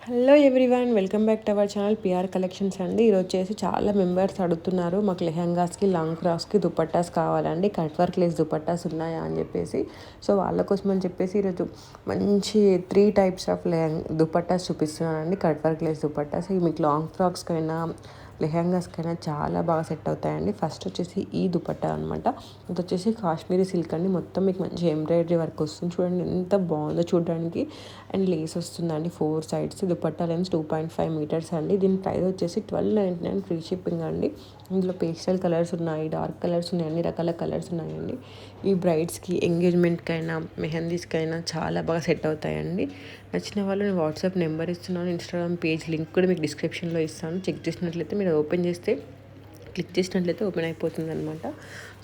Hello everyone, welcome back to our channel PR collections అండి. ఈరోజు వచ్చేసి చాలా మెంబర్స్ అడుగుతున్నారు మాకు లెహంగాస్కి, లాంగ్ ఫ్రాక్స్కి దుపట్టాస్ కావాలండి, కట్ వర్క్ లేస్ దుపట్టాస్ ఉన్నాయా అని చెప్పేసి. సో వాళ్ళ కోసం అని చెప్పేసి ఈరోజు మంచి 3 టైప్స్ ఆఫ్ దుపట్టాస్ చూపిస్తున్నానండి. కట్ వర్క్ లేస్ దుపట్టాస్ ఇవి మీకు లాంగ్ ఫ్రాక్స్కైనా లెహంగాస్కైనా చాలా బాగా సెట్ అవుతాయండి. ఫస్ట్ వచ్చేసి ఈ దుపట్టా అనమాట. ఇది వచ్చేసి కాశ్మీరీ సిల్క్ అండి. మొత్తం మీకు మంచి ఎంబ్రాయిడరీ వర్క్ వస్తుంది. చూడండి ఎంత బాగుందో చూడడానికి. అండ్ లేస్ వస్తుందండి 4 సైడ్స్. దుపట్టా లెన్స్ 2.5 మీటర్స్ అండి. దీని ప్రైస్ వచ్చేసి 1299 ఫ్రీ షిప్పింగ్ అండి. ఇందులో పేస్టల్ కలర్స్ ఉన్నాయి, డార్క్ కలర్స్ ఉన్నాయి, అన్ని రకాల కలర్స్ ఉన్నాయండి. ఈ బ్రైడ్స్కి, ఎంగేజ్మెంట్కైనా, మెహందీస్కైనా చాలా బాగా సెట్ అవుతాయండి. నచ్చిన వాళ్ళు నేను వాట్సాప్ నెంబర్ ఇస్తున్నాను, ఇన్స్టాగ్రామ్ పేజ్ లింక్ కూడా మీకు డిస్క్రిప్షన్లో ఇస్తాను. చెక్ చేసినట్లయితే మీరు ఓపెన్ చేస్తే, క్లిక్ చేసినట్లయితే ఓపెన్ అయిపోతుంది అనమాట.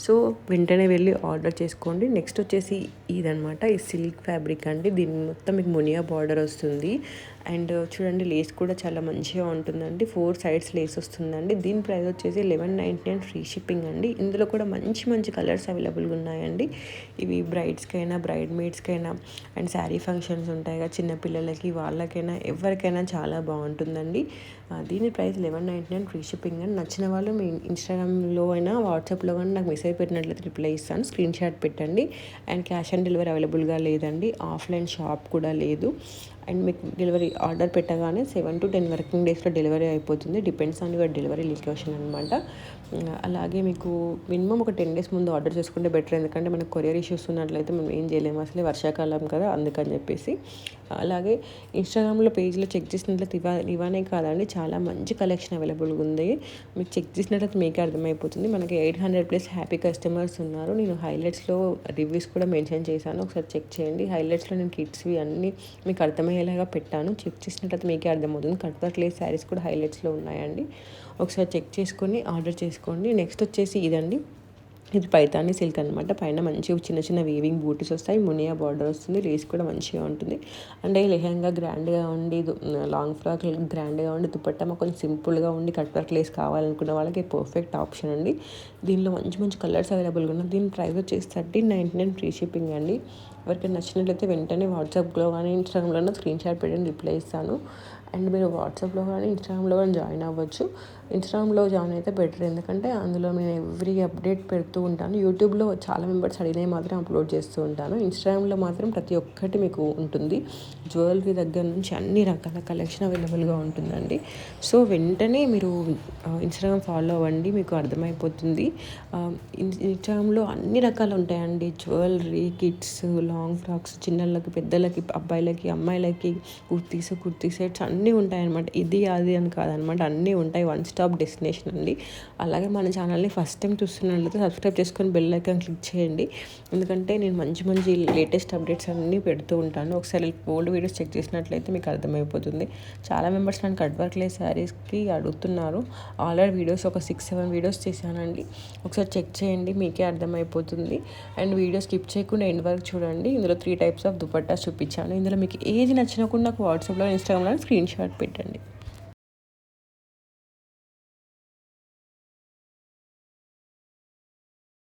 సో వెంటనే వెళ్ళి ఆర్డర్ చేసుకోండి. నెక్స్ట్ వచ్చేసి ఇదనమాట, ఈ సిల్క్ ఫ్యాబ్రిక్ అండి. దీని మొత్తం మీకు మునియా బార్డర్ వస్తుంది. అండ్ చూడండి లేస్ కూడా చాలా మంచిగా ఉంటుందండి. 4 సైడ్స్ లేస్ వస్తుందండి. దీని ప్రైస్ వచ్చేసి 1199 ఫ్రీ షిప్పింగ్ అండి. ఇందులో కూడా మంచి మంచి కలర్స్ అవైలబుల్గా ఉన్నాయండి. ఇవి బ్రైడ్స్కైనా, బ్రైడ్ మేడ్స్కైనా, అండ్ శారీ ఫంక్షన్స్ ఉంటాయి కదా చిన్నపిల్లలకి, వాళ్ళకైనా ఎవరికైనా చాలా బాగుంటుందండి. దీని ప్రైస్ 1199 ఫ్రీ షిప్పింగ్ అండి. నచ్చిన వాళ్ళు మీ ఇన్స్టాగ్రామ్లో అయినా, వాట్సాప్లో కానీ నాకు మెసేజ్ పెట్టినట్లయితే రిప్లై ఇస్తాను. స్క్రీన్ షాట్ పెట్టండి. అండ్ క్యాష్ ఆన్ డెలివరీ అవైలబుల్గా లేదండి. ఆఫ్లైన్ షాప్ కూడా లేదు. అండ్ మీకు డెలివరీ ఆర్డర్ పెట్టగానే 7 to 10 వర్కింగ్ డేస్లో డెలివరీ అయిపోతుంది. Depends on your delivery location అనమాట. అలాగే మీకు మినిమం ఒక 10 days ముందు ఆర్డర్ చేసుకుంటే బెటర్. ఎందుకంటే మనకు కొరియర్ ఇష్యూస్ ఉన్నట్లయితే మనం ఏం చేయలేము, అసలే వర్షాకాలం కదా, అందుకని చెప్పేసి. అలాగే ఇన్స్టాగ్రామ్లో పేజ్లో చెక్ చేసినట్లయితే ఇవనే కాదండి, చాలా మంచి కలెక్షన్ అవైలబుల్గా ఉంది. మీకు చెక్ చేసినట్లయితే మీకే అర్థమైపోతుంది. మనకి 800+ హ్యాపీ కస్టమర్స్ ఉన్నారు. నేను హైలైట్స్లో రివ్యూస్ కూడా మెన్షన్ చేశాను, ఒకసారి చెక్ చేయండి. హైలైట్స్లో నేను కిడ్స్వి అన్నీ మీకు అర్థమయ్యేలాగా పెట్టాను. చెక్ చేసినట్లయితే మీకే అర్థమవుతుంది. కట్ వర్క్ లేస్ శారీస్ కూడా హైలైట్స్లో ఉన్నాయండి. ఒకసారి చెక్ చేసుకొని ఆర్డర్ చేసుకోండి. నెక్స్ట్ వచ్చేసి ఇదండి, ఇది పైతాని సిల్క్ అనమాట. పైన మంచిగా చిన్న చిన్న వీవింగ్ బూటీస్ వస్తాయి, మునియా బార్డర్ వస్తుంది, లేస్ కూడా మంచిగా ఉంటుంది. అంటే లెహంగా గ్రాండ్గా ఉండి, లాంగ్ ఫ్రాక్ గ్రాండ్గా ఉండి, దుపట్టా కొంచెం సింపుల్గా ఉండి, కట్ వర్క్ లేస్ కావాలనుకున్న వాళ్ళకి పర్ఫెక్ట్ ఆప్షన్ అండి. దీనిలో మంచి మంచి కలర్స్ అవైలబుల్గా ఉన్నాయి. దీని ప్రైస్ వచ్చేసి 1399 ఫ్రీ షిప్పింగ్ అండి. ఎవరికైనా నచ్చినట్లయితే వెంటనే వాట్సాప్లో కానీ ఇన్స్టాగ్రామ్లో స్క్రీన్ షాట్ పెట్టండి, రిప్లై ఇస్తాను. అండ్ మీరు వాట్సాప్లో కానీ ఇన్స్టాగ్రామ్లో కానీ జాయిన్ అవ్వచ్చు. ఇన్స్టాగ్రామ్లో జాయిన్ అయితే బెటర్, ఎందుకంటే అందులో నేను ఎవ్రీ అప్డేట్ పెడుతూ ఉంటాను. యూట్యూబ్లో చాలా మెంబర్స్ అడిగినవి మాత్రం అప్లోడ్ చేస్తూ ఉంటాను. ఇన్స్టాగ్రామ్లో మాత్రం ప్రతి ఒక్కటి మీకు ఉంటుంది. జ్యువెలరీ దగ్గర నుంచి అన్ని రకాల కలెక్షన్ అవైలబుల్గా ఉంటుందండి. సో వెంటనే మీరు ఇన్స్టాగ్రామ్ ఫాలో అవ్వండి, మీకు అర్థమైపోతుంది. ఇన్స్టాగ్రామ్లో అన్ని రకాలు ఉంటాయండి. జ్యువెలరీ, కిడ్స్, లాంగ్ ఫ్రాక్స్, చిన్నళ్ళకి, పెద్దలకి, అబ్బాయిలకి, అమ్మాయిలకి, కుర్తీ సెట్స్ అన్నీ ఉంటాయన్నమాట. ఇది అది అని కాదనమాట, అన్నీ ఉంటాయి. 1 stop డెస్టినేషన్ అండి. అలాగే మన ఛానల్ని ఫస్ట్ టైం చూస్తున్నట్లయితే సబ్స్క్రైబ్ చేసుకొని బెల్ ఐకాన్ క్లిక్ చేయండి. ఎందుకంటే నేను మంచి మంచి లేటెస్ట్ అప్డేట్స్ అన్నీ పెడుతూ ఉంటాను. ఒకసారి ఓల్డ్ వీడియోస్ చెక్ చేసినట్లయితే మీకు అర్థమైపోతుంది. చాలా మెంబర్స్ నన్ను కట్ వర్క్ లేస్ శారీస్కి అడుగుతున్నారు. ఆల్రెడీ వీడియోస్ ఒక 6-7 వీడియోస్ చేశానండి. ఒకసారి చెక్ చేయండి, మీకే అర్థమైపోతుంది. అండ్ వీడియో స్కిప్ చేయకుండా ఎండ్ వరకు చూడండి. ఇందులో 3 టైప్స్ ఆఫ్ దుపట్టాస్ చూపించాను. ఇందులో మీకు ఏది నచ్చినా కూడా నాకు వాట్సాప్లో, ఇన్స్టాగ్రామ్లో స్క్రీన్ షాట్ పెట్టండి.